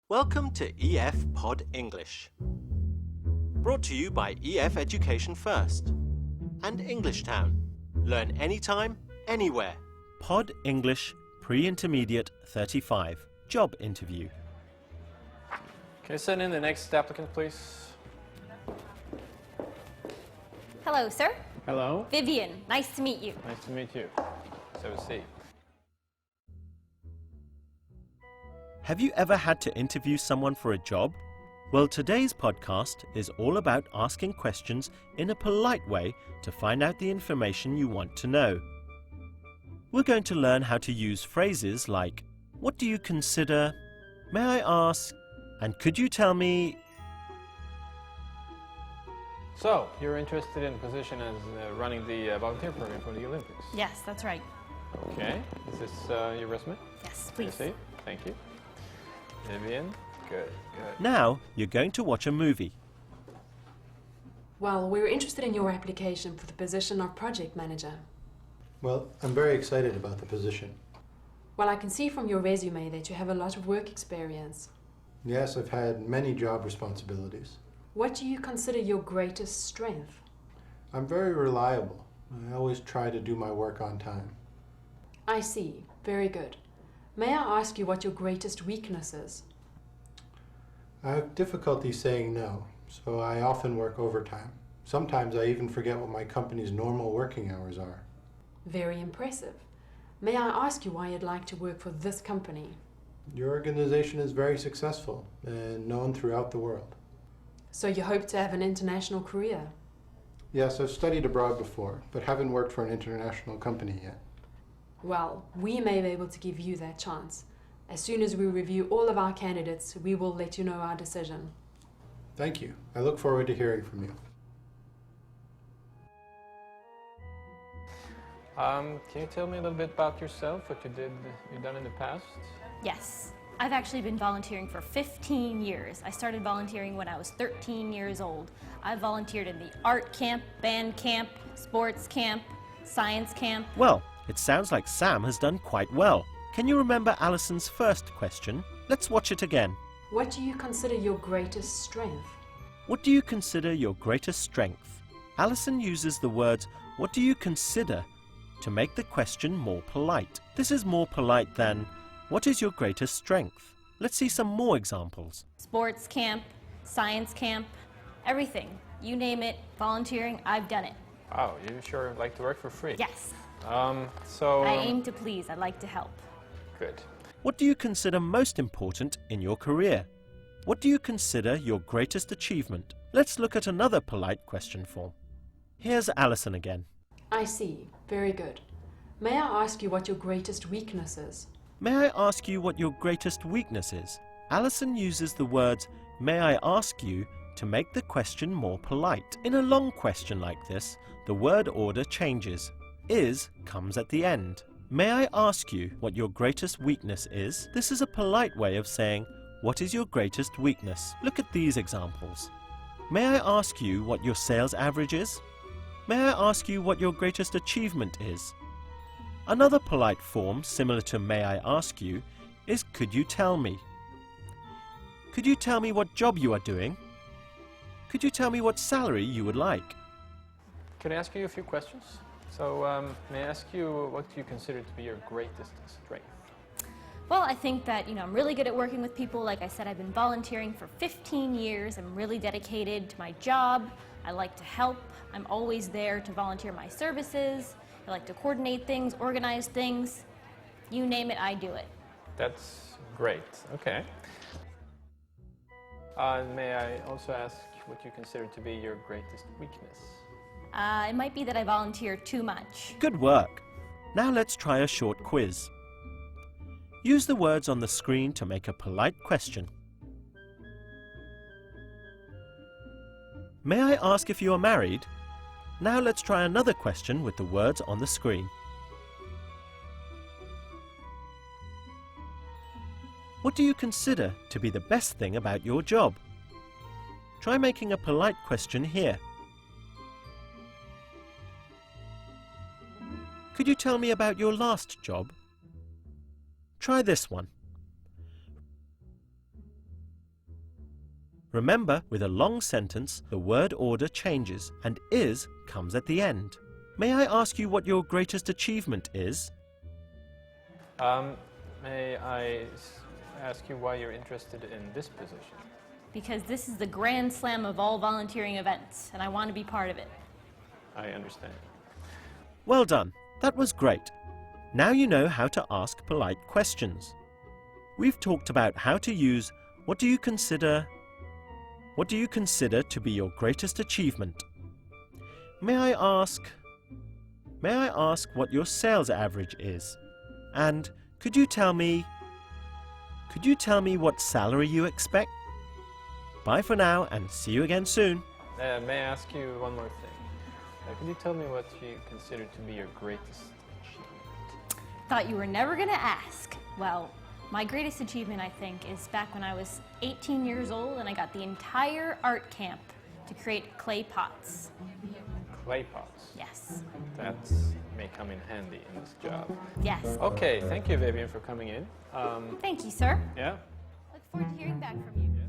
Welcome to EF Pod English. Brought to you by EF Education First and English Town. Learn anytime, anywhere. Pod English Pre-Intermediate 35 Job Interview. Can you send in the next applicant, please? Hello, sir. Hello. Vivian, nice to meet you. Nice to meet you. Let's have a seat. Have you ever had to interview someone for a job? Well, today's podcast is all about asking questions in a polite way to find out the information you want to know. We're going to learn how to use phrases like, what do you consider? May I ask? And could you tell me? So, you're interested in a position as running the volunteer program for the Olympics? Yes, that's right. Okay. Is this your resume? Yes, please. I see. Thank you. Vivian? Good. Now you're going to watch a movie. Well, we were interested in your application for the position of project manager. Well, I'm very excited about the position. Well, I can see from your resume that you have a lot of work experience. Yes, I've had many job responsibilities. What do you consider your greatest strength? I'm very reliable. I always try to do my work on time. I see. Very good. May I ask you what your greatest weakness is? I have difficulty saying no, so I often work overtime. Sometimes I even forget what my company's normal working hours are. Very impressive. May I ask you why you'd like to work for this company? Your organization is very successful and known throughout the world. So you hope to have an international career? Yes, I've studied abroad before, but haven't worked for an international company yet. Well, we may be able to give you that chance. As soon as we review all of our candidates, we will let you know our decision. Thank you. I look forward to hearing from you. Can you tell me a little bit about yourself, what you've done in the past? Yes. I've actually been volunteering for 15 years. I started volunteering when I was 13 years old. I volunteered in the art camp, band camp, sports camp, science camp. Well, it sounds like Sam has done quite well. Can you remember Alison's first question? Let's watch it again. What do you consider your greatest strength? What do you consider your greatest strength? Alison uses the words, what do you consider, to make the question more polite. This is more polite than, what is your greatest strength? Let's see some more examples. Sports camp, science camp, everything. You name it, volunteering, I've done it. Wow, you sure like to work for free? Yes. I aim to please. I'd like to help. Good. What do you consider most important in your career? What do you consider your greatest achievement? Let's look at another polite question form. Here's Alison again. I see. Very good. May I ask you what your greatest weakness is? May I ask you what your greatest weakness is? Alison uses the words, may I ask you, to make the question more polite. In a long question like this, the word order changes. Is comes at the end. May I ask you what your greatest weakness is? This is a polite way of saying, what is your greatest weakness? Look at these examples. May I ask you what your sales average is? May I ask you what your greatest achievement is? Another polite form similar to may I ask you is could you tell me? Could you tell me what job you are doing? Could you tell me what salary you would like? Can I ask you a few questions? So, may I ask you what you consider to be your greatest strength? Well, I think that, I'm really good at working with people. Like I said, I've been volunteering for 15 years. I'm really dedicated to my job. I like to help. I'm always there to volunteer my services. I like to coordinate things, organize things. You name it, I do it. That's great. Okay. May I also ask what you consider to be your greatest weakness? It might be that I volunteer too much. Good work. Now let's try a short quiz. Use the words on the screen to make a polite question. May I ask if you are married? Now let's try another question with the words on the screen. What do you consider to be the best thing about your job? Try making a polite question here. Could you tell me about your last job? Try this one. Remember, with a long sentence, the word order changes and is comes at the end. May I ask you what your greatest achievement is? May I ask you why you're interested in this position? Because this is the grand slam of all volunteering events, and I want to be part of it. I understand. Well done. That was great. Now you know how to ask polite questions. We've talked about how to use what do you consider to be your greatest achievement? May I ask what your sales average is? And could you tell me what salary you expect? Bye for now and see you again soon. May I ask you one more thing? Could you tell me what you consider to be your greatest achievement? Thought you were never going to ask. Well, my greatest achievement, I think, is back when I was 18 years old and I got the entire art camp to create clay pots. Clay pots? Yes. That may come in handy in this job. Yes. Okay, thank you, Vivian, for coming in. Thank you, sir. Yeah? Look forward to hearing back from you. Yes.